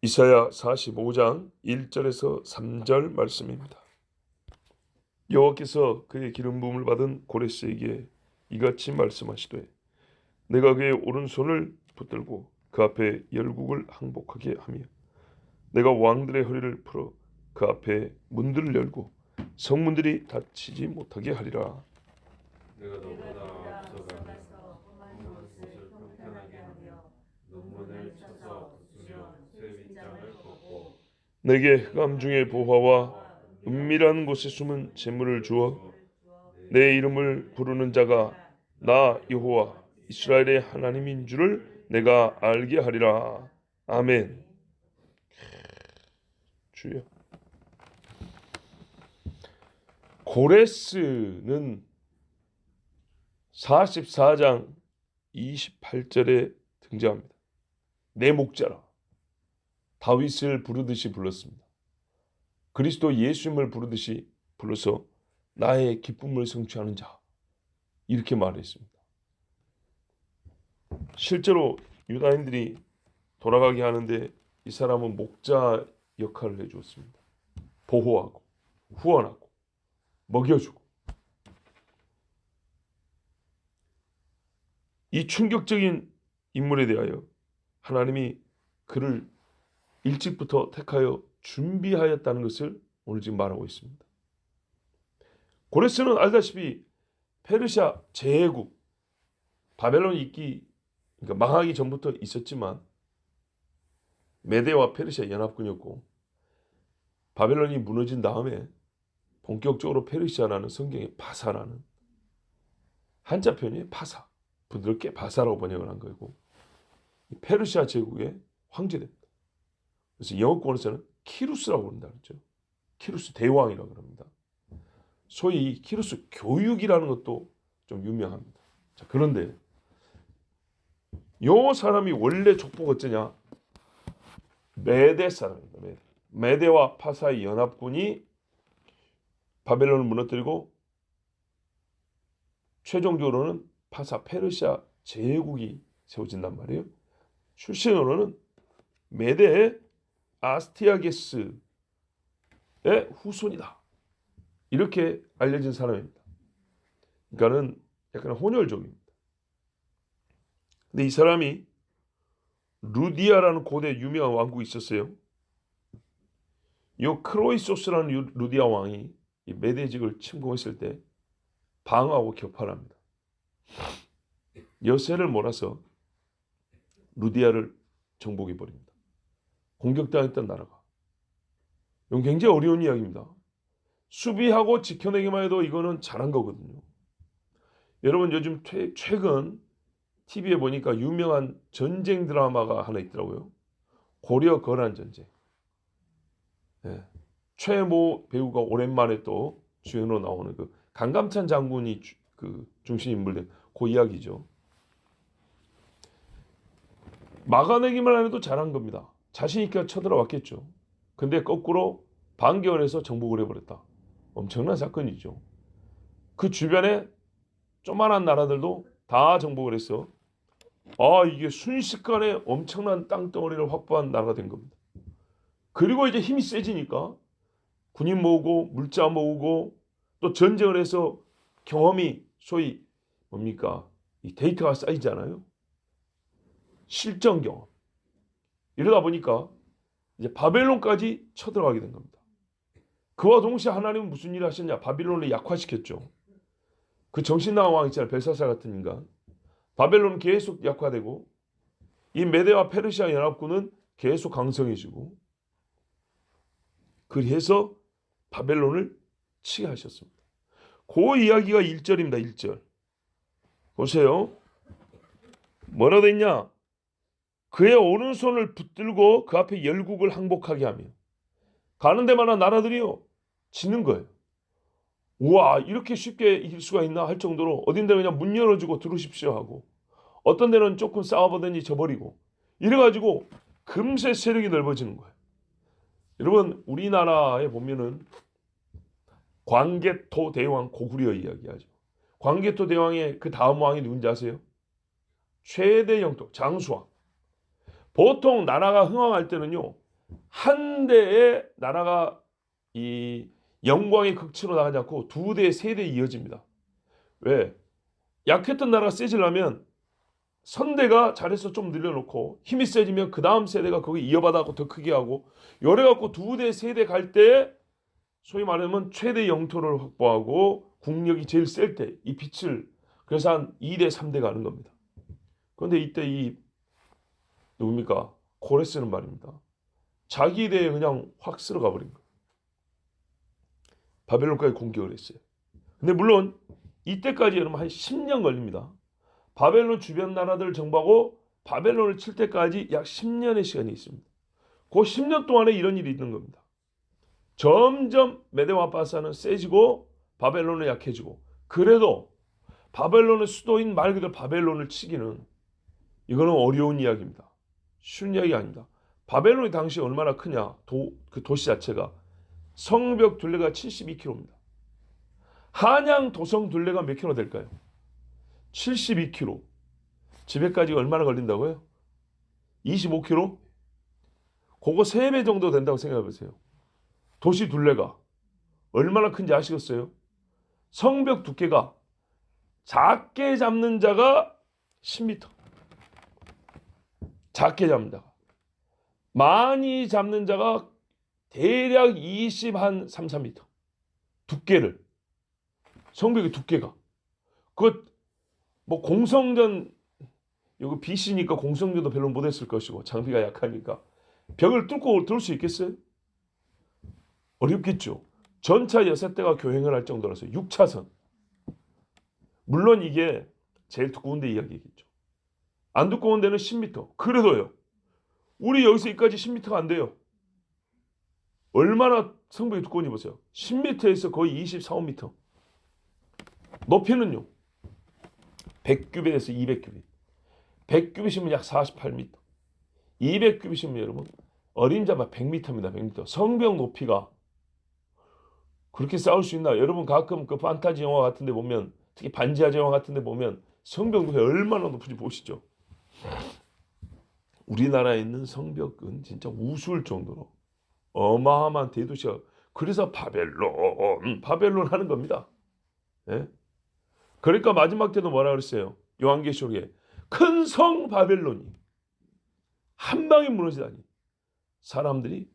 이사야 45장 1절에서 3절 말씀입니다. 여호와께서 그의 기름 부음을 받은 고레스에게 이같이 말씀하시되 내가 그의 오른손을 붙들고 그 앞에 열국을 항복하게 하며 내가 왕들의 허리를 풀어 그 앞에 문들을 열고 성문들이 닫히지 못하게 하리라. 내가 너보다 앞서가며 험한 곳을 평탄하게 하며 논문을 쳐서 부수며 쇠 빗장을 걷고 내게 흑암 중의 보화와 은밀한 곳에 숨은 재물을 주어 내 이름을 부르는 자가 나 여호와 이스라엘의 하나님인 줄을 내가 알게 하리라. 아멘. 주여. 고레스는 44장 28절에 등장합니다. 내 목자라. 다윗을 부르듯이 불렀습니다. 그리스도 예수님을 부르듯이 불러서 나의 기쁨을 성취하는 자, 이렇게 말했습니다. 실제로 유다인들이 돌아가게 하는데 이 사람은 목자 역할을 해주었습니다. 보호하고 후원하고 먹여주고. 이 충격적인 인물에 대하여 하나님이 그를 일찍부터 택하여 준비하였다는 것을 오늘 지금 말하고 있습니다. 고레스는 알다시피 페르시아 제국, 바벨론 있기, 그러니까 망하기 전부터 있었지만 메대와 페르시아 연합군이었고, 바벨론이 무너진 다음에 본격적으로 페르시아라는 성경의 바사라는 한자 표현이 바사, 부드럽게 바사라고 번역을 한 거고, 페르시아 제국의 황제됩니다. 그래서 영어권에서는 키루스라고 부른다 그랬죠. 키루스 대왕이라고 합니다. 소위 키루스 교육이라는 것도 좀 유명합니다. 자, 그런데 요 사람이 원래 족보가 어쩌냐? 메대 사람입니다. 메대와 파사의 연합군이 바벨론을 무너뜨리고 최종적으로는 파사 페르시아 제국이 세워진단 말이에요. 출신으로는 메대의 아스티아게스의 후손이다, 이렇게 알려진 사람입니다. 그러니까는 약간 혼혈족입니다. 근데 이 사람이 루디아라는 고대 유명한 왕국이 있었어요. 이 크로이소스라는 루디아 왕이 이 메대직을 침공했을 때 방어하고 격파합니다. 여세를 몰아서 루디아를 정복해 버립니다. 공격당했던 나라가. 이건 굉장히 어려운 이야기입니다. 수비하고 지켜내기만 해도 이거는 잘한 거거든요. 여러분 요즘 최근 TV에 보니까 유명한 전쟁 드라마가 하나 있더라고요. 고려 거란 전쟁. 네. 최모 배우가 오랜만에 또 주연으로 나오는 그 강감찬 장군이 그 중심 인물된 그 이야기죠. 막아내기만 해도 잘한 겁니다. 자신 있게 쳐들어왔겠죠. 근데 거꾸로 반격을 해서 정복을 해버렸다. 엄청난 사건이죠. 그 주변에 조만한 나라들도 다 정복을 해서 이게 순식간에 엄청난 땅덩어리를 확보한 나라가 된 겁니다. 그리고 이제 힘이 세지니까 군인 모으고 물자 모으고 또 전쟁을 해서 경험이 소위 뭡니까? 이 데이터가 쌓이잖아요. 실전 경험. 이러다 보니까 이제 바벨론까지 쳐들어가게 된 겁니다. 그와 동시에 하나님은 무슨 일을 하셨냐? 바벨론을 약화시켰죠. 그 정신나간 왕 있잖아요. 벨사살 같은 인간. 바벨론은 계속 약화되고 이 메대와 페르시아 연합군은 계속 강성해지고, 그래서 바벨론을 치게 하셨습니다. 그 이야기가 1절입니다. 1절. 보세요. 뭐라 됐냐? 그의 오른손을 붙들고 그 앞에 열국을 항복하게 하며 가는 데마다 나라들이요 지는 거예요. 우와, 이렇게 쉽게 이길 수가 있나 할 정도로 어딘 데는 그냥 문 열어주고 들어오십시오 하고, 어떤 데는 조금 싸워보더니 져버리고, 이래가지고 금세 세력이 넓어지는 거예요. 여러분 우리나라에 보면은 광개토 대왕 고구려 이야기하죠. 광개토 대왕의 그 다음 왕이 누군지 아세요? 최대 영토 장수왕. 보통 나라가 흥왕할 때는요 한 대의 나라가 이 영광의 극치로 나가지 않고 두 대, 세 대 이어집니다. 왜? 약했던 나라가 세지려면 선대가 잘해서 좀 늘려놓고 힘이 세지면 그 다음 세대가 거기 이어받아갖고 더 크게 하고 요래갖고 두 대, 세 대 갈 때 소위 말하면 최대 영토를 확보하고 국력이 제일 셀 때 이 빛을 그래서 한 2대, 3대 가는 겁니다. 그런데 이때 이 누굽니까? 고레스는 말입니다. 자기 대에 그냥 확 쓸어가 버린 거예요. 바벨론까지 공격을 했어요. 근데 물론 이때까지 여러분 한 10년 걸립니다. 바벨론 주변 나라들을 정복하고 바벨론을 칠 때까지 약 10년의 시간이 있습니다. 그 10년 동안에 이런 일이 있는 겁니다. 점점 메대와 바사는 세지고 바벨론은 약해지고 그래도 바벨론의 수도인 말 그대로 바벨론을 치기는 이거는 어려운 이야기입니다. 쉬운 이야기 아닙니다. 바벨론이 당시 얼마나 크냐 그 도시 자체가 성벽 둘레가 72km입니다. 한양 도성 둘레가 몇 킬로 될까요? 72km. 집에까지 얼마나 걸린다고요? 25km? 그거 3배 정도 된다고 생각해 보세요. 도시 둘레가 얼마나 큰지 아시겠어요? 성벽 두께가 작게 잡는 자가 10m. 작게 잡는 자가. 많이 잡는 자가 대략 3, 4m. 두께를. 성벽의 두께가. 뭐 공성전 여기 BC니까 공성전도 별로 못했을 것이고 장비가 약하니까 벽을 뚫고 들을 수 있겠어요? 어렵겠죠. 전차 6대가 교행을 할 정도라서 6차선. 물론 이게 제일 두꺼운 데 이야기겠죠. 안 두꺼운 데는 10m. 그래도요. 우리 여기서 여기까지 10m가 안 돼요. 얼마나 성벽이 두꺼운지 보세요. 10m에서 거의 24, 5m. 높이는요. 100규빗에서 200규빗. 100규빗이면 약 48m. 200규빗이면 여러분 어림잡아 100m입니다. 100m. 성벽 높이가 그렇게 싸울 수 있나? 여러분 가끔 그 판타지 영화 같은 데 보면 특히 반지하제 영화 같은 데 보면 성벽 높이 얼마나 높은지 보시죠. 우리나라에 있는 성벽은 진짜 우스울 정도로 어마어마한 대도시가 그래서 바벨론 하는 겁니다. 예? 그러니까 마지막 때도 뭐라 그랬어요? 요한계시록에 큰 성 바벨론이 한 방에 무너지다니 사람들이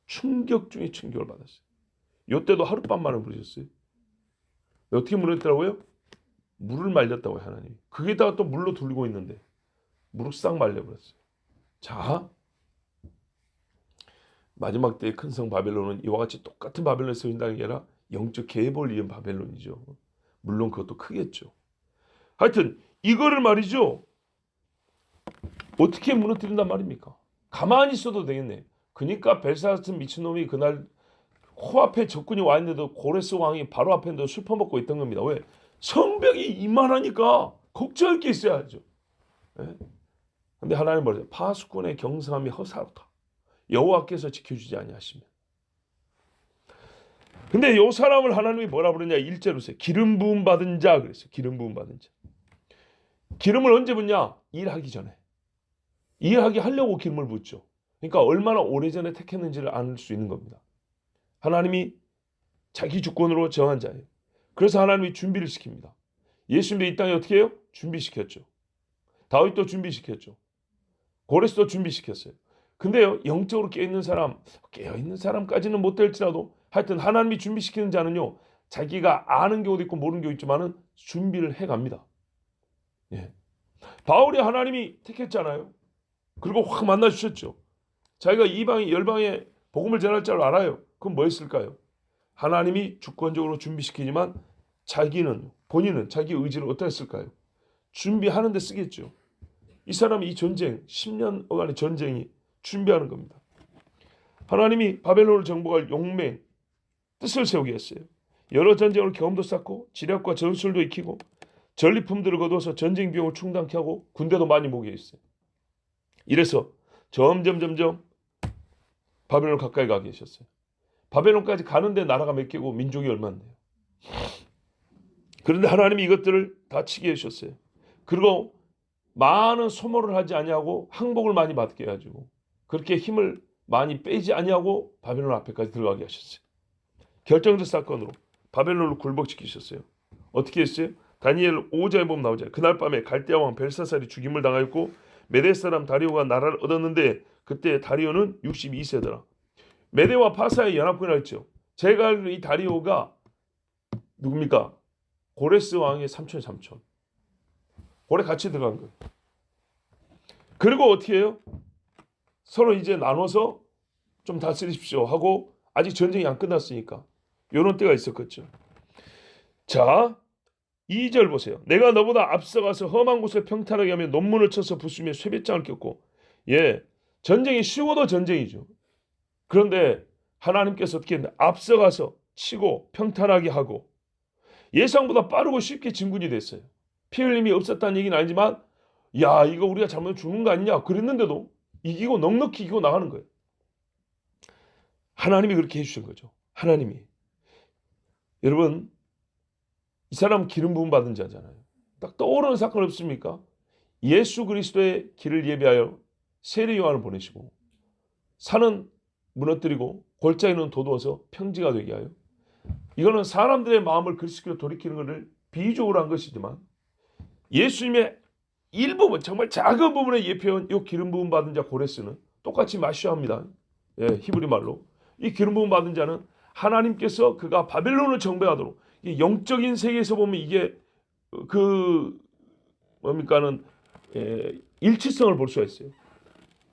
충격 중에 충격을 받았어요. 이때도 하룻밤 만에 무너졌어요. 어떻게 무너졌더라고요? 물을 말렸다고요 하나님이. 그게다가 또 물로 돌리고 있는데 물을 싹 말려버렸어요. 자 마지막 때의 큰 성 바벨론은 이와 같이 똑같은 바벨론에 세운다는 게 아니라 영적 계보를 이은 바벨론이죠. 물론 그것도 크겠죠. 하여튼 이거를 말이죠. 어떻게 무너뜨린단 말입니까? 가만히 있어도 되겠네. 그러니까 벨사스 같은 미친놈이 그날 코앞에 적군이 와 있는데도 고레스 왕이 바로 앞에 있는데 술 퍼먹고 있던 겁니다. 왜? 성벽이 이만하니까 걱정할 게 있어야죠. 예? 근데 하나님 뭐래요? 파수꾼의 경성함이 허사로다. 여호와께서 지켜주지 아니하시면. 근데 요 사람을 하나님이 뭐라 부르냐? 1절로서 기름 부음 받은 자 그랬어요. 기름 부음 받은 자. 기름을 언제 붓냐? 일하기 전에. 일하게 하려고 기름을 붓죠. 그러니까 얼마나 오래전에 택했는지를 알 수 있는 겁니다. 하나님이 자기 주권으로 정한 자예요. 그래서 하나님이 준비를 시킵니다. 예수님도 이 땅에 어떻게 해요? 준비시켰죠. 다윗도 준비시켰죠. 고레스도 준비시켰어요. 근데요, 영적으로 깨어있는 사람까지는 못 될지라도 하여튼 하나님이 준비시키는 자는요, 자기가 아는 경우도 있고 모르는 경우도 있지만은 준비를 해갑니다. 예. 바울이 하나님이 택했잖아요. 그리고 확 만나주셨죠. 자기가 이방인 열방에 복음을 전할 줄 알아요. 그럼 뭐 했을까요? 하나님이 주권적으로 준비시키지만 본인은 자기 의지를 어떻게 했을까요? 준비하는 데 쓰겠죠. 이 사람이 이 전쟁 10년간의 전쟁이 준비하는 겁니다. 하나님이 바벨론을 정복할 용맹 뜻을 세우게 했어요. 여러 전쟁을 경험도 쌓고 지략과 전술도 익히고 전리품들을 거둬서 전쟁 비용을 충당케 하고 군대도 많이 모게 했어요. 이래서 점점 바벨론 가까이 가게 하셨어요. 바벨론까지 가는데 나라가 몇 개고 민족이 얼마인데요. 그런데 하나님이 이것들을 다 치게 하셨어요. 그리고 많은 소모를 하지 아니하고 항복을 많이 받게 해가지고 그렇게 힘을 많이 빼지 아니하고 바벨론 앞에까지 들어가게 하셨어요. 결정적 사건으로 바벨론을 굴복시키셨어요. 어떻게 했어요? 다니엘 5장에 보면 나오잖아요. 그날 밤에 갈대아 왕 벨사살이 죽임을 당하였고 메대 사람 다리오가 나라를 얻었는데 그때 다리오는 62세더라. 메대와 파사의 연합군이라 했죠. 제가 알기로 이 다리오가 누굽니까? 고레스 왕의 삼촌. 고래 같이 들어간 거예요. 그리고 어떻게 해요? 서로 이제 나눠서 좀 다스리십시오 하고 아직 전쟁이 안 끝났으니까 이런 때가 있었겠죠. 자, 2절 보세요. 내가 너보다 앞서가서 험한 곳을 평탄하게 하며 논문을 쳐서 부수며 쇠배짱을 꼈고, 예, 전쟁이 쉬워도 전쟁이죠. 그런데 하나님께서 어떻게 했나? 앞서가서 치고 평탄하게 하고 예상보다 빠르고 쉽게 진군이 됐어요. 피 흘림이 없었다는 얘기는 아니지만 야, 이거 우리가 잘못 죽는 거 아니냐 그랬는데도 이기고 넉넉히 이기고 나가는 거예요. 하나님이 그렇게 해주신 거죠. 하나님이. 여러분, 이 사람 기름 부음 받은 자잖아요. 딱 떠오르는 사건 없습니까? 예수 그리스도의 길을 예비하여 세례 요한을 보내시고 산은 무너뜨리고 골짜기는 돋워서 평지가 되게 하여, 이거는 사람들의 마음을 그리스도로 돌이키는 것을 비유적으로 한 것이지만 예수님의 일부분, 정말 작은 부분에 예표한 이 기름 부음 받은 자 고레스는 똑같이 마시아입니다. 예, 히브리 말로 이 기름 부음 받은 자는 하나님께서 그가 바벨론을 정배하도록, 이 영적인 세계에서 보면 이게 그 뭡니까는 일치성을 볼 수가 있어요.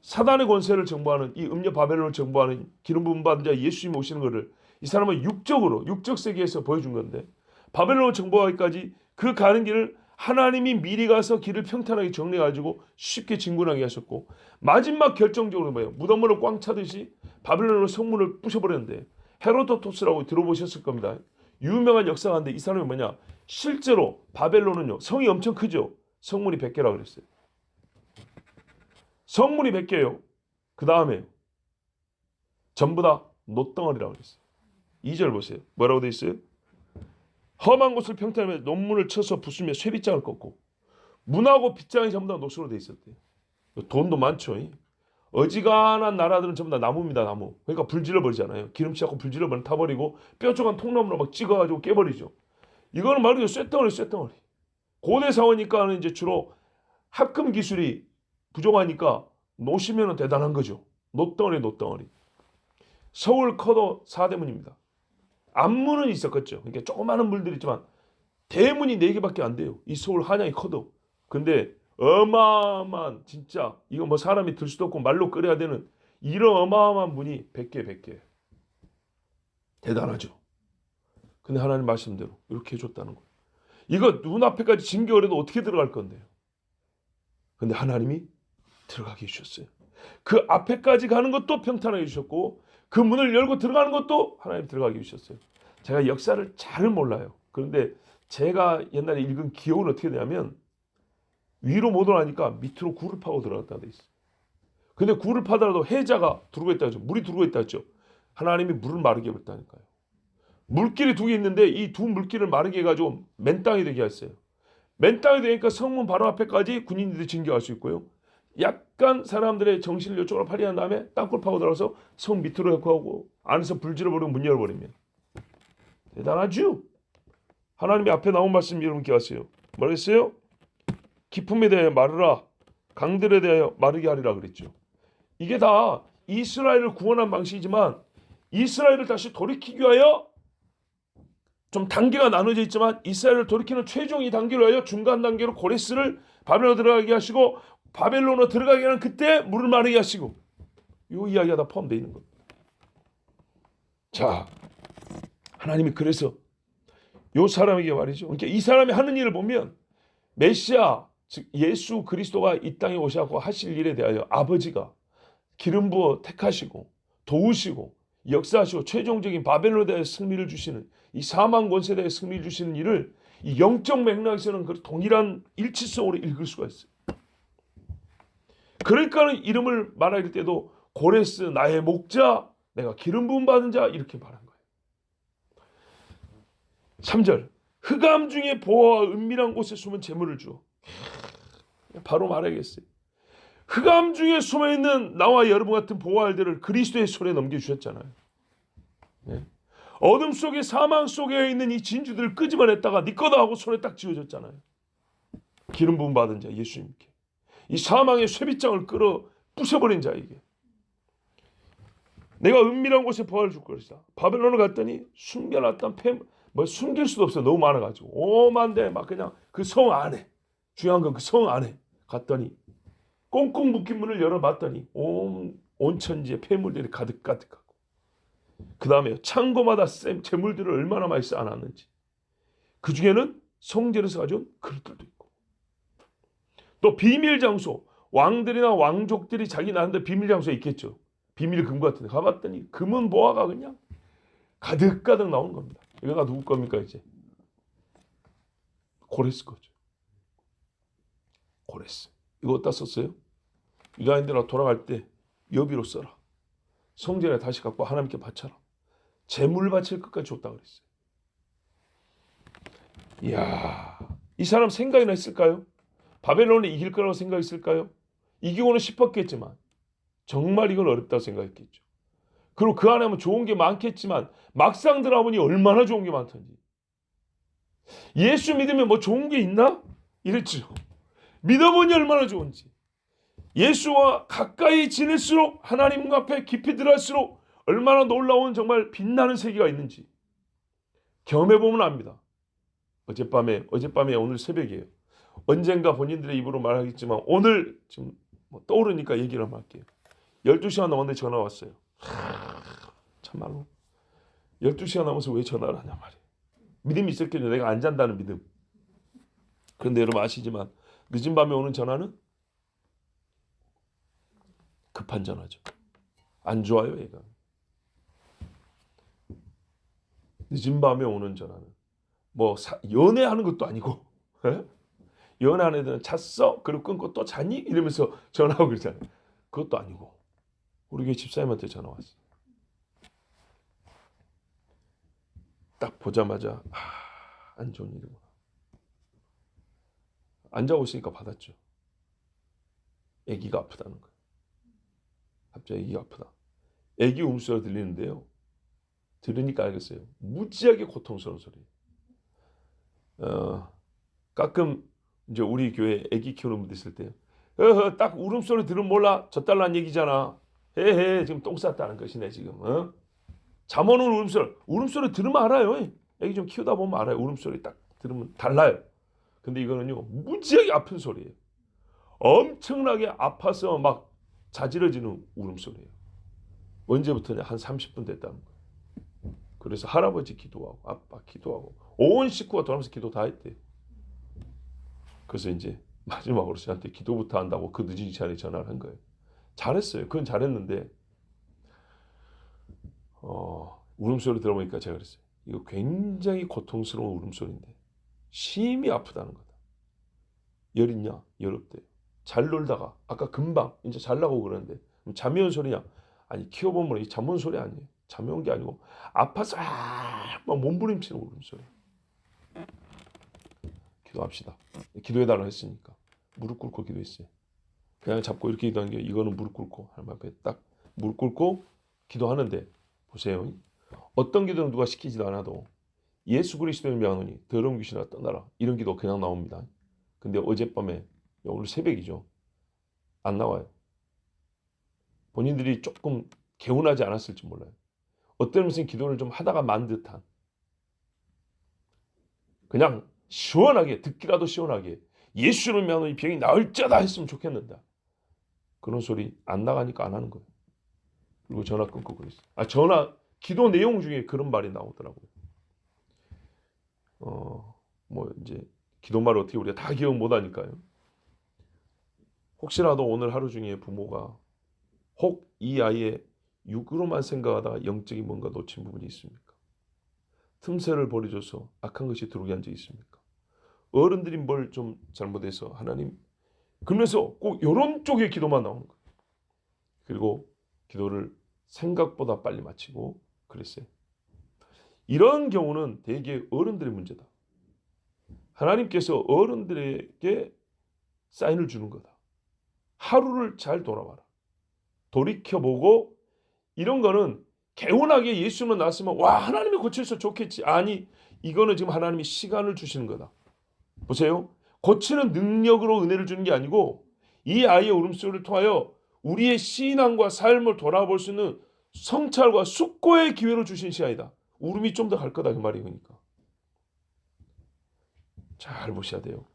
사단의 권세를 정보하는 이 음녀 바벨론을 정보하는 기름 부음 받은 자 예수님이 오시는 것을 이 사람은 육적 세계에서 보여준 건데, 바벨론을 정보하기까지 그 가는 길을 하나님이 미리 가서 길을 평탄하게 정리해가지고 쉽게 진군하게 하셨고, 마지막 결정적으로 뭐예요? 무덤으로 꽝 차듯이 바벨론의 성문을 부셔버렸는데, 헤로도토스라고 들어보셨을 겁니다. 유명한 역사가인데 이 사람이 뭐냐? 실제로 바벨론은요, 성이 엄청 크죠. 성문이 100개라고 그랬어요. 성문이 100개예요. 그 다음에 전부 다 놋덩어리라고 그랬어요. 2절 보세요. 뭐라고 돼 있어요? 험한 곳을 평탄하며 논문을 쳐서 부수며 쇠빗장을 꺾고, 문하고 빗장이 전부 다 놋으로 돼 있었대요. 돈도 많죠. 어지간한 나라들은 전부 다 나무입니다. 나무. 그러니까 불질러 버리잖아요. 기름치 갖고 불질러 버리면 타버리고 뾰족한 통나무로 막 찍어가지고 깨버리죠. 이거는 말 그대로 쇠덩어리. 고대 사원이니까는 이제 주로 합금 기술이 부족하니까 노시면은 대단한 거죠. 놋덩어리. 서울 커도 4대문입니다. 앞문은 있었겠죠. 그러니까 조그마한 물들이 있지만 대문이 4개밖에 안 돼요. 이 서울 한양이 커도. 근데 어마어마한, 진짜 이거 뭐 사람이 들 수도 없고 말로 끓여야 되는 이런 어마어마한 문이 100개. 대단하죠. 근데 하나님 말씀대로 이렇게 해줬다는 거예요. 이거 눈앞에까지 징계어려도 어떻게 들어갈 건데요. 근데 하나님이 들어가게 해주셨어요. 그 앞에까지 가는 것도 평탄하게 해주셨고 그 문을 열고 들어가는 것도 하나님 들어가게 해주셨어요. 제가 역사를 잘 몰라요. 그런데 제가 옛날에 읽은 기억은 어떻게 되냐면 위로 못 올라가니까 밑으로 굴을 파고 들어갔다 돼 있어요. 근데 굴을 파더라도 해자가 들어오고 있다 했죠. 물이 들어오고 있다 했죠. 하나님이 물을 마르게 했다니까요. 물길이 2개 있는데 이 두 물길을 마르게 해가지고 맨 땅이 되게 했어요. 맨 땅이 되니까 성문 바로 앞에까지 군인들이 진격할 수 있고요. 약간 사람들의 정신을 이쪽으로 발휘한 다음에 땅굴 파고 들어가서 성 밑으로 하고 안에서 불 질러버리고 문 열어버리면 대단하죠. 하나님이 앞에 나온 말씀 여러분 기억하세요. 뭐라고 했어요? 기품에 대하여 마르라, 강들에 대하여 마르게 하리라 그랬죠. 이게 다 이스라엘을 구원한 방식이지만 이스라엘을 다시 돌이키기 위하여 좀 단계가 나눠져 있지만 이스라엘을 돌이키는 최종의 단계로 하여 중간 단계로 고레스를 바벨론으로 들어가게 하시고 바벨론으로 들어가게 하는 그때 물을 마르게 하시고, 이 이야기가 다 포함되어 있는 겁니다. 자, 하나님이 그래서 이 사람에게 말이죠. 그러니까 이 사람이 하는 일을 보면 메시아, 즉 예수 그리스도가 이 땅에 오셔서 하실 일에 대하여 아버지가 기름 부어 택하시고 도우시고 역사하시고 최종적인 바벨론에 대해 승리를 주시는, 이 사망 권세에 대해 승리를 주시는 일을 이 영적 맥락에서는 그 동일한 일치성으로 읽을 수가 있어요. 그러니까 이름을 말할 때도 고레스 나의 목자, 내가 기름 부음 받은 자 이렇게 말한 거예요. 3절 흑암 중에 보호와 은밀한 곳에 숨은 재물을 주어. 바로 말하겠어요. 흑암 중에 숨어있는 나와 여러분 같은 보호알들을 그리스도의 손에 넘겨주셨잖아요. 네. 어둠 속에 사망 속에 있는 이 진주들을 끄집어냈다가 네 거다 하고 손에 딱 쥐어줬잖아요. 기름 부음 받은 자 예수님께. 이 사망의 쇠빗장을 끌어 부셔버린 자에게 내가 은밀한 곳에 부활을 줄 것이다. 바벨론을 갔더니 숨겨놨던 숨길 수도 없어. 너무 많아가지고 오만데 막 그냥 그 성 안에 중요한 건 그 성 안에 갔더니 꽁꽁 묶인 문을 열어봤더니 온 천지에 폐물들이 가득하고 그 다음에 창고마다 재물들을 얼마나 많이 쌓아놨는지 그 중에는 성전에서 가져온 그릇들도 있고 또 비밀 장소 왕들이나 왕족들이 자기 나름대로 비밀 장소에 있겠죠. 비밀 금 같은 데 가봤더니 금은 보화가 그냥 가득가득 나오는 겁니다. 이거 다 누구 겁니까 이제? 고레스 거죠. 고레스. 이거 어디다 썼어요? 유다인들아 돌아갈 때 여비로 써라. 성전에 다시 갖고 하나님께 바쳐라. 재물 바칠 것까지 줬다 그랬어요. 이야, 이 사람 생각이나 했을까요? 바벨론이 이길 거라고 생각했을까요? 이기고는 싶었겠지만 정말 이건 어렵다고 생각했겠죠. 그리고 그 안에 하면 좋은 게 많겠지만 막상 들어보니 얼마나 좋은 게 많던지. 예수 믿으면 뭐 좋은 게 있나? 이랬죠. 믿어보니 얼마나 좋은지. 예수와 가까이 지낼수록 하나님 앞에 깊이 들어갈수록 얼마나 놀라운 정말 빛나는 세계가 있는지 경험해보면 압니다. 어젯밤에 오늘 새벽이에요. 언젠가 본인들의 입으로 말하겠지만 오늘 지금 떠오르니까 얘기를 한번 할게요. 12시간 넘었는데 전화 왔어요. 참말로 12시간 넘어서 왜 전화를 하냐 말이에요. 믿음이 있었겠죠. 내가 안 잔다는 믿음. 그런데 여러분 아시지만 늦은 밤에 오는 전화는 급한 전화죠. 안 좋아요 얘가. 늦은 밤에 오는 전화는 연애하는 것도 아니고 연애하는 애들은 잤어? 그리고 끊고 또 잤니? 이러면서 전화하고 그러잖아요. 그것도 아니고 우리 교회 집사님한테 전화 왔어요. 딱 보자마자 안 좋은 일이구나. 안 자고 있으니까 받았죠. 아기가 아프다는 거예요. 갑자기 아기가 아프다. 아기 울음소리가 들리는데요. 들으니까 알겠어요. 무지하게 고통스러운 소리. 가끔 이제 우리 교회 아기 키우는 분들 있을 때, 딱 울음소리 들으면 몰라. 젖달라는 얘기잖아. 헤헤 지금 똥 쌌다는 것이네 지금. 잠 오는 울음소리 들으면 알아요. 아기 좀 키우다 보면 알아요. 울음소리 딱 들으면 달라요. 근데 이거는요 무지하게 아픈 소리예요. 엄청나게 아파서 막 자지러지는 울음소리예요. 언제부터냐? 한 30분 됐다는 거예요. 그래서 할아버지 기도하고 아빠 기도하고 온 식구가 돌아오면서 기도 다 했대요. 그래서 이제 마지막으로 저한테 기도부터 한다고 그 늦은 시간에 전화를 한 거예요. 잘했어요. 그건 잘했는데 울음소리 들어보니까 제가 그랬어요. 이거 굉장히 고통스러운 울음소리인데 심히 아프다는 거다. 열 있냐? 열 없대요. 잘 놀다가 아까 금방 이제 잘나고 그러는데 잠이 온 소리냐? 아니 키워보면 이 잠 온 소리 아니에요. 잠이 온 게 아니고 아파서 막 몸부림치는 울음소리. 기도합시다. 기도해달라고 했으니까 무릎 꿇고 기도했어요. 그냥 잡고 이렇게 기도하는 게 이거는 무릎 꿇고 하나님 앞에 딱 무릎 꿇고 기도하는데 보세요. 어떤 기도는 누가 시키지도 않아도 예수 그리스도를 명하노니 더러운 귀신아 떠나라 이런 기도 그냥 나옵니다. 근데 어젯밤에 오늘 새벽이죠. 안 나와요. 본인들이 조금 개운하지 않았을지 몰라요. 어떤 무슨 기도를 좀 하다가 만 듯한 그냥 시원하게 듣기라도 시원하게 예수를 명하노니 병이 나을자다 했으면 좋겠는데 그런 소리 안 나가니까 안 하는 거예요. 그리고 전화 끊고 그랬어요. 기도 내용 중에 그런 말이 나오더라고요. 이제 기도말을 어떻게 우리가 다 기억 못 하니까요. 혹시라도 오늘 하루 중에 부모가 혹 이 아이의 육으로만 생각하다가 영적인 뭔가 놓친 부분이 있습니까? 틈새를 버려줘서 악한 것이 들어오게 한 적이 있습니까? 어른들이 뭘 좀 잘못해서 하나님 그러면서 꼭 이런 쪽의 기도만 나오는 거예요. 그리고 기도를 생각보다 빨리 마치고 그랬어요. 이런 경우는 대개 어른들의 문제다. 하나님께서 어른들에게 사인을 주는 거다. 하루를 잘 돌아봐라. 돌이켜보고 이런 거는 개운하게 예수만 나왔으면 와 하나님이 고쳐서 좋겠지. 아니 이거는 지금 하나님이 시간을 주시는 거다. 보세요. 고치는 능력으로 은혜를 주는 게 아니고 이 아이의 울음소리를 통하여 우리의 신앙과 삶을 돌아볼 수 있는 성찰과 숙고의 기회를 주신 시간이다. 울음이 좀 더 갈 거다 그 말이 그러니까. 잘 보셔야 돼요.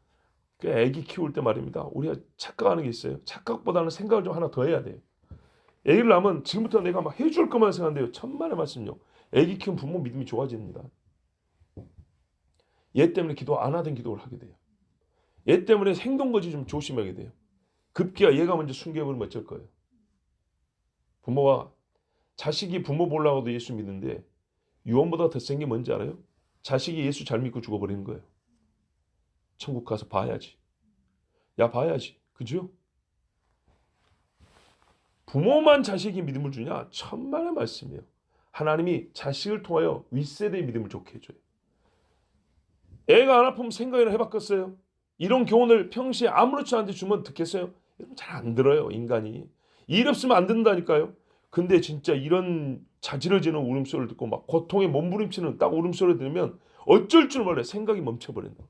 그 아기 키울 때 말입니다. 우리가 착각하는 게 있어요. 착각보다는 생각을 좀 하나 더 해야 돼요. 아기를 낳으면 지금부터 내가 막 해줄 것만 생각한대요. 천만의 말씀요. 아기 키운 부모 믿음이 좋아집니다. 얘 때문에 기도 안 하던 기도를 하게 돼요. 얘 때문에 행동거지 좀 조심하게 돼요. 급기야 얘가 먼저 숨겨버리면 어쩔 거예요. 부모가 자식이 부모 보려고도 예수 믿는데 유언보다 더 센 게 뭔지 알아요? 자식이 예수 잘 믿고 죽어버리는 거예요. 천국 가서 봐야지. 야 봐야지. 그죠? 부모만 자식이 믿음을 주냐? 천만의 말씀이에요. 하나님이 자식을 통하여 윗세대의 믿음을 좋게 해줘요. 애가 안 아프면 생각이나 해봤겠어요? 이런 교훈을 평시에 아무렇지 않은데 주면 듣겠어요? 잘 안 들어요 인간이. 일 없으면 안 듣는다니까요. 근데 진짜 이런 자지러지는 울음소리를 듣고 막 고통에 몸부림치는 딱 울음소리를 들으면 어쩔 줄 몰라요. 생각이 멈춰버린다.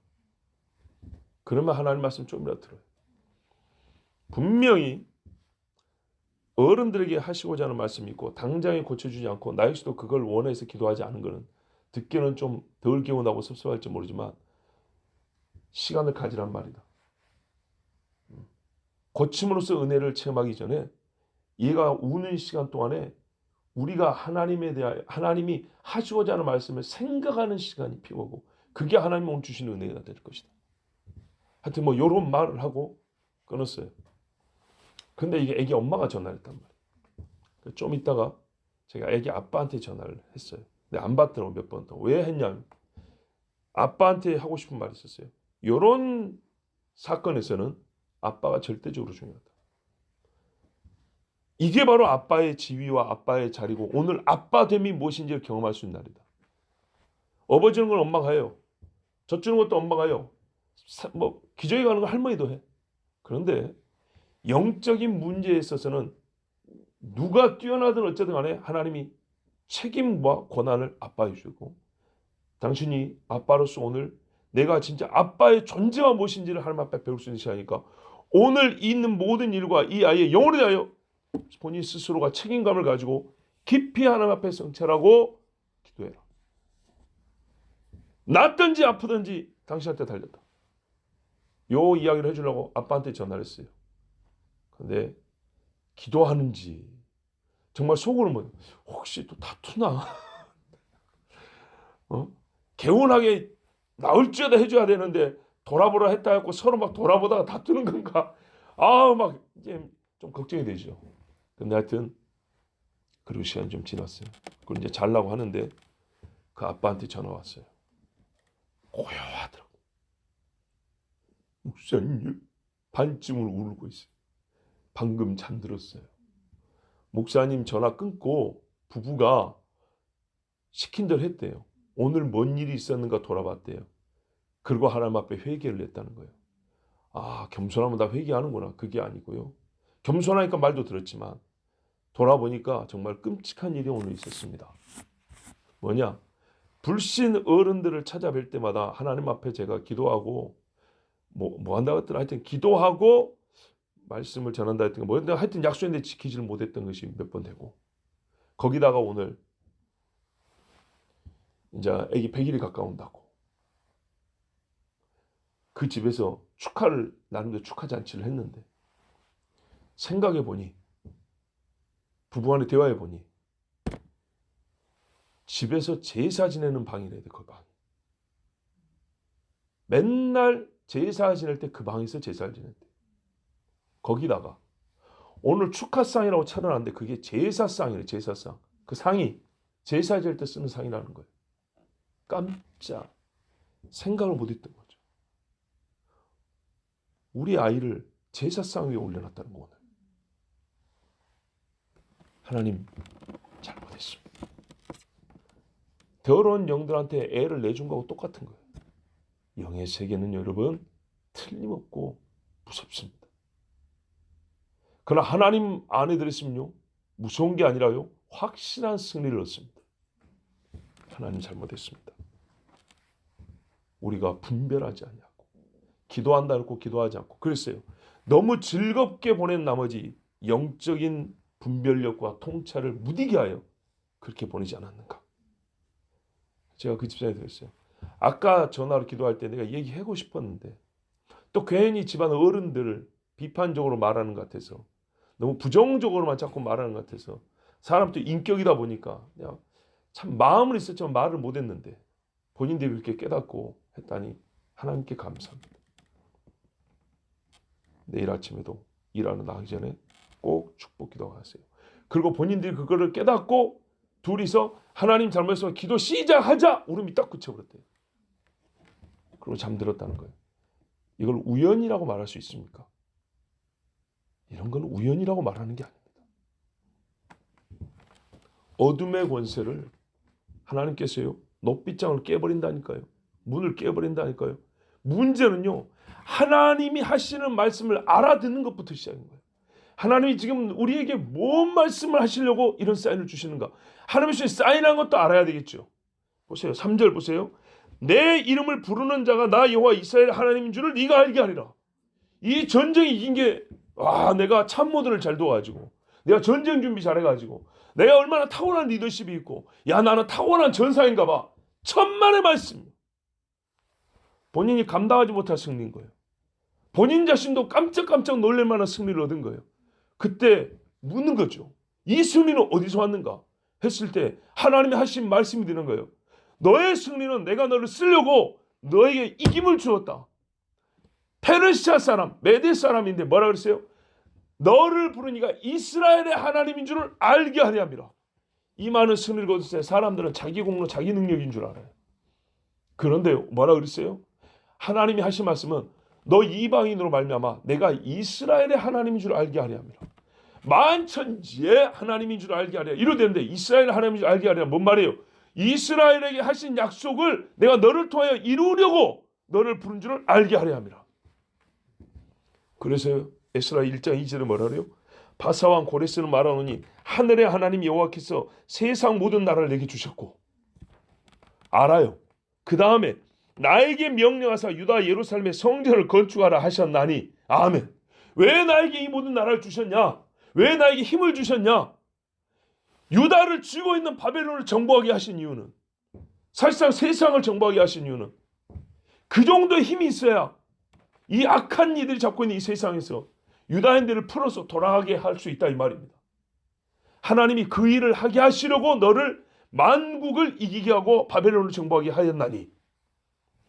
그러면 하나님 말씀 좀이라도 들어요. 분명히 어른들에게 하시고자 하는 말씀이 있고 당장에 고쳐주지 않고 나 역시도 그걸 원해서 기도하지 않은 것은 듣기는 좀 덜 개운하고 섭섭할지 모르지만 시간을 가지란 말이다. 고침으로써 은혜를 체험하기 전에 얘가 우는 시간 동안에 우리가 하나님에 대하여 하나님이 하시고자 하는 말씀을 생각하는 시간이 필요하고 그게 하나님이 오늘 주시는 은혜가 될 것이다. 하여튼 뭐 이런 말을 하고 끊었어요. 근데 이게 애기 엄마가 전화를 했단 말이에요. 좀 있다가 제가 애기 아빠한테 전화를 했어요. 근데 안 받더라고 몇 번 더. 왜 했냐면 아빠한테 하고 싶은 말이 있었어요. 이런 사건에서는 아빠가 절대적으로 중요하다. 이게 바로 아빠의 지위와 아빠의 자리고 오늘 아빠됨이 무엇인지를 경험할 수 있는 날이다. 업어 주는 건 엄마가 해요. 젖 주는 것도 엄마가 해요. 뭐 기저귀 가는 거 할머니도 해. 그런데 영적인 문제에 있어서는 누가 뛰어나든 어쨌든 간에 하나님이 책임과 권한을 아빠에 주고 당신이 아빠로서 오늘 내가 진짜 아빠의 존재가 무엇인지를 하나님 앞에 배울 수 있는 시간이니까 오늘 있는 모든 일과 이 아이의 영혼에 대하여 본인 스스로가 책임감을 가지고 깊이 하나님 앞에 성찰하고 기도해라. 낫든지 아프든지 당신한테 달렸다. 요 이야기를 해주려고 아빠한테 전화를 했어요. 근데 기도하는지 정말 속으로는 혹시 또 다투나? 개운하게 나을지어다 해줘야 되는데 돌아보라 했다 했고 서로 막 돌아보다가 다투는 건가? 막 이제 좀 걱정이 되죠. 근데 하여튼 그리고 시간이 좀 지났어요. 그리고 이제 자려고 하는데 그 아빠한테 전화 왔어요. 고요하더라고. 목사님 반쯤을 울고 있어요. 방금 잠들었어요. 목사님 전화 끊고 부부가 시킨 대로 했대요. 오늘 뭔 일이 있었는가 돌아봤대요. 그리고 하나님 앞에 회개를 했다는 거예요. 겸손하면 다 회개하는구나. 그게 아니고요. 겸손하니까 말도 들었지만 돌아보니까 정말 끔찍한 일이 오늘 있었습니다. 뭐냐? 불신 어른들을 찾아뵐 때마다 하나님 앞에 제가 기도하고 뭐 한다고 했더라. 하여튼 기도하고 말씀을 전한다 했던 거 뭐였는데 하여튼 약속했는데 지키지를 못했던 것이 몇 번 되고 거기다가 오늘 이제 애기 100일이 가까운다고 그 집에서 나름대로 축하 잔치를 했는데 생각해 보니 부부간에 대화해 보니 집에서 제사 지내는 방이래야 돼. 그 방. 맨날 제사 지낼 때 그 방에서 제사를 지냈대. 거기다가 오늘 축하상이라고 차려놨는데 그게 제사상이래. 제사상. 그 상이 제사 지낼 때 쓰는 상이라는 거예요. 깜짝 생각을 못했던 거죠. 우리 아이를 제사상 위에 올려놨다는 거 오늘. 하나님 잘못했습니다. 더러운 영들한테 애를 내준 거하고 똑같은 거예요. 영의 세계는 여러분 틀림없고 무섭습니다. 그러나 하나님 안에 들었으면요, 무서운 게 아니라요, 확실한 승리를 얻습니다. 하나님 잘못했습니다. 우리가 분별하지 않냐고, 기도한다 했고 기도하지 않고 그랬어요. 너무 즐겁게 보낸 나머지 영적인 분별력과 통찰을 무디게 하여 그렇게 보내지 않았는가. 제가 그 집사에 들었어요. 아까 전화로 기도할 때 내가 얘기하고 싶었는데 또 괜히 집안 어른들을 비판적으로 말하는 것 같아서, 너무 부정적으로만 자꾸 말하는 것 같아서, 사람도 인격이다 보니까 내가 참 마음은 있었지만 말을 못했는데 본인들이 그렇게 깨닫고 했다니 하나님께 감사합니다. 내일 아침에도 일하러 나가기 전에 꼭 축복 기도하세요. 그리고 본인들이 그거를 깨닫고 둘이서 하나님 잘못했으면 기도 시작하자 울음이 딱 그쳐버렸대요. 그리고 잠들었다는 거예요. 이걸 우연이라고 말할 수 있습니까? 이런 건 우연이라고 말하는 게 아닙니다. 어둠의 권세를 하나님께서요, 높빗장을 깨버린다니까요. 문을 깨버린다니까요. 문제는요, 하나님이 하시는 말씀을 알아듣는 것부터 시작인 거예요. 하나님이 지금 우리에게 뭔 말씀을 하시려고 이런 사인을 주시는가? 하나님이 주신 사인한 것도 알아야 되겠죠. 보세요. 3절 보세요. 내 이름을 부르는 자가 나 여호와 이스라엘 하나님인 줄을 네가 알게 하리라. 이 전쟁이 이긴 게, 내가 참모들을 잘 도와가지고, 내가 전쟁 준비 잘해가지고, 내가 얼마나 타고난 리더십이 있고, 나는 타고난 전사인가 봐. 천만의 말씀. 본인이 감당하지 못할 승리인 거예요. 본인 자신도 깜짝깜짝 놀랄 만한 승리를 얻은 거예요. 그때 묻는 거죠. 이 승리는 어디서 왔는가 했을 때 하나님이 하신 말씀이 되는 거예요. 너의 승리는 내가 너를 쓰려고 너에게 이김을 주었다. 페르시아 사람, 메대 사람인데 뭐라 그랬어요? 너를 부르니가 이스라엘의 하나님인 줄을 알게 하려 함이라. 이 많은 승리를 거뒀을 때 사람들은 자기 공로, 자기 능력인 줄 알아요. 그런데 뭐라 그랬어요? 하나님이 하신 말씀은 너 이방인으로 말미암아 내가 이스라엘의 하나님인 줄 알게 하려 함이라. 만천지의 하나님인 줄 알게 하려. 이러되는데 이스라엘의 하나님인 줄 알게 하려. 뭔 말이에요? 이스라엘에게 하신 약속을 내가 너를 통하여 이루려고 너를 부른 줄을 알게 하려 함이라. 그래서 에스라 1장 2절에 뭐라 그래요? 바사왕 고레스는 말하노니 하늘의 하나님 여호와께서 세상 모든 나라를 내게 주셨고, 알아요. 그 다음에 나에게 명령하사 유다 예루살렘의 성전을 건축하라 하셨나니 아멘. 왜 나에게 이 모든 나라를 주셨냐? 왜 나에게 힘을 주셨냐? 유다를 쥐고 있는 바벨론을 정복하게 하신 이유는, 사실상 세상을 정복하게 하신 이유는 그 정도의 힘이 있어야 이 악한 이들이 잡고 있는 이 세상에서 유다인들을 풀어서 돌아가게 할 수 있다 이 말입니다. 하나님이 그 일을 하게 하시려고 너를 만국을 이기게 하고 바벨론을 정복하게 하였나니,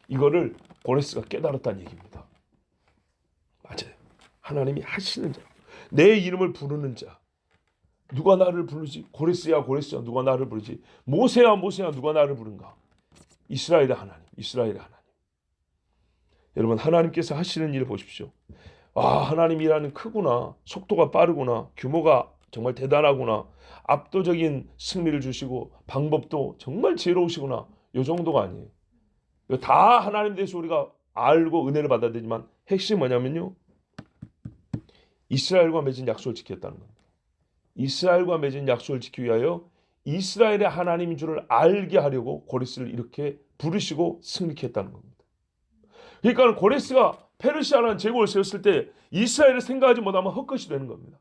이거를 고레스가 깨달았다는 얘기입니다. 맞아요. 하나님이 하시는 자, 내 이름을 부르는 자. 누가 나를 부르지? 고레스야 고레스야 누가 나를 부르지? 모세야 모세야 누가 나를 부른가? 이스라엘의 하나님, 이스라엘의 하나님. 여러분, 하나님께서 하시는 일을 보십시오. 하나님 일하는 크구나, 속도가 빠르구나, 규모가 정말 대단하구나, 압도적인 승리를 주시고 방법도 정말 지혜로우시구나, 이 정도가 아니에요. 이거 다 하나님 대해서 우리가 알고 은혜를 받아야 되지만 핵심이 뭐냐면요, 이스라엘과 맺은 약속을 지켰다는 겁니다. 이스라엘과 맺은 약속을 지키기 위하여 이스라엘의 하나님인 줄을 알게 하려고 고레스를 이렇게 부르시고 승리케 했다는 겁니다. 그러니까 고레스가 페르시아라는 제국을 세웠을 때 이스라엘을 생각하지 못하면 헛것이 되는 겁니다.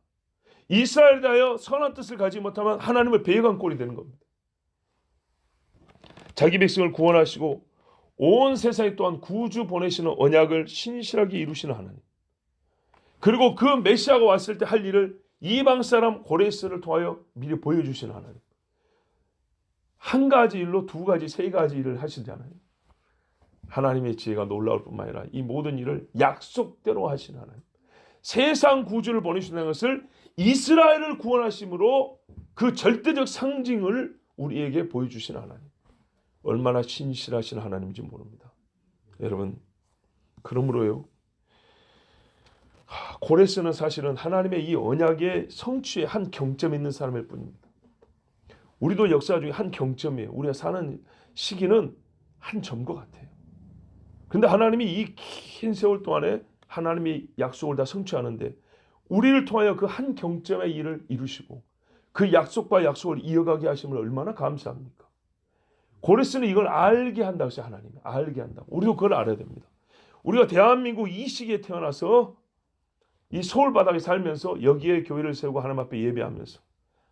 이스라엘에 대하여 선한 뜻을 가지지 못하면 하나님을 배역한 꼴이 되는 겁니다. 자기 백성을 구원하시고 온 세상에 또한 구주 보내시는 언약을 신실하게 이루시는 하나님, 그리고 그 메시아가 왔을 때 할 일을 이방 사람 고레스를 통하여 미리 보여주시는 하나님. 한 가지 일로 두 가지, 세 가지 일을 하시잖아요. 하나님의 지혜가 놀라울 뿐만 아니라 이 모든 일을 약속대로 하시는 하나님. 세상 구주를 보내주시는 것을 이스라엘을 구원하심으로 그 절대적 상징을 우리에게 보여주시는 하나님. 얼마나 신실하신 하나님인지 모릅니다. 여러분, 그러므로요, 고레스는 사실은 하나님의 이 언약의 성취의 한 경점에 있는 사람일 뿐입니다. 우리도 역사 중에 한 경점이에요. 우리가 사는 시기는 한 점과 같아요. 그런데 하나님이 이 긴 세월 동안에 하나님이 약속을 다 성취하는데 우리를 통하여 그 한 경점의 일을 이루시고 그 약속과 약속을 이어가게 하심을 얼마나 감사합니까? 고레스는 이걸 알게 한다고 했어요. 하나님이 알게 한다고. 우리도 그걸 알아야 됩니다. 우리가 대한민국 이 시기에 태어나서 이 서울 바닥에 살면서 여기에 교회를 세우고 하나님 앞에 예배하면서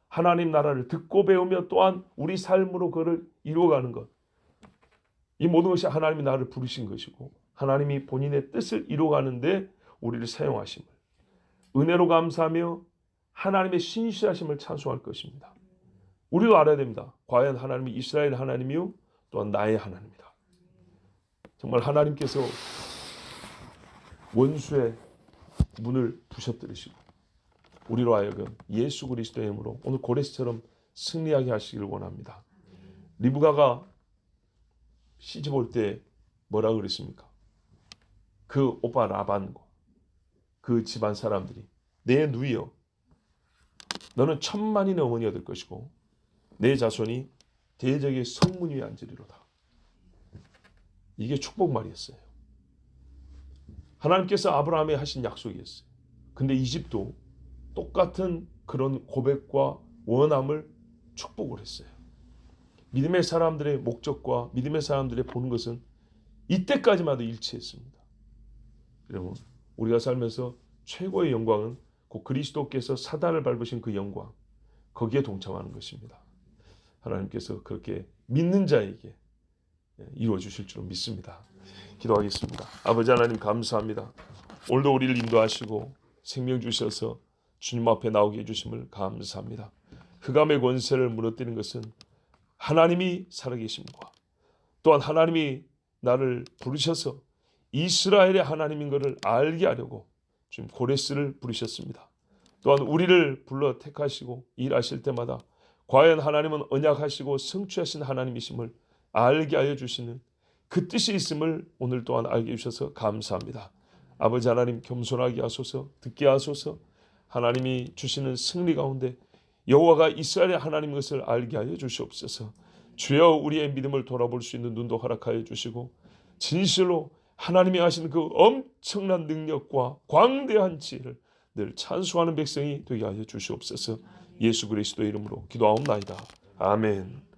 하나님 나라를 듣고 배우며 또한 우리 삶으로 그를 이루어가는 것, 이 모든 것이 하나님이 나를 부르신 것이고 하나님이 본인의 뜻을 이루어가는데 우리를 사용하심을 은혜로 감사하며 하나님의 신실하심을 찬송할 것입니다. 우리도 알아야 됩니다. 과연 하나님이 이스라엘 하나님이요 또한 나의 하나님이다. 정말 하나님께서 원수의 문을 부셔뜨리시고 우리로 하여금 예수 그리스도의 이름으로 오늘 고레스처럼 승리하게 하시기를 원합니다. 리브가가 시집 올 때 뭐라고 그랬습니까? 그 오빠 라반과 그 집안 사람들이 내 누이여 너는 천만인의 어머니가 될 것이고 내 자손이 대적의 성문 위에 앉으리로다. 이게 축복말이었어요. 하나님께서 아브라함에 하신 약속이었어요. 근데 이 집도 똑같은 그런 고백과 원함을 축복을 했어요. 믿음의 사람들의 목적과 믿음의 사람들의 보는 것은 이때까지마도 일치했습니다. 여러분, 우리가 살면서 최고의 영광은 곧 그리스도께서 사단을 밟으신 그 영광, 거기에 동참하는 것입니다. 하나님께서 그렇게 믿는 자에게 이루어 주실 줄로 믿습니다. 기도하겠습니다. 아버지 하나님 감사합니다. 오늘도 우리를 인도하시고 생명 주셔서 주님 앞에 나오게 해주심을 감사합니다. 흑암의 권세를 무너뜨리는 것은 하나님이 살아계심과 또한 하나님이 나를 부르셔서 이스라엘의 하나님인 것을 알게 하려고 지금 고레스를 부르셨습니다. 또한 우리를 불러 택하시고 일하실 때마다 과연 하나님은 언약하시고 성취하신 하나님이심을 알게 하여 주시는 그 뜻이 있음을 오늘 또한 알게 해주셔서 감사합니다. 아버지 하나님 겸손하게 하소서, 듣게 하소서. 하나님이 주시는 승리 가운데 여호와가 이스라엘의 하나님인 것을 알게 하여 주시옵소서. 주여 우리의 믿음을 돌아볼 수 있는 눈도 허락하여 주시고 진실로 하나님이 하신 그 엄청난 능력과 광대한 지혜를 늘 찬송하는 백성이 되게 하여 주시옵소서. 예수 그리스도의 이름으로 기도하옵나이다. 아멘.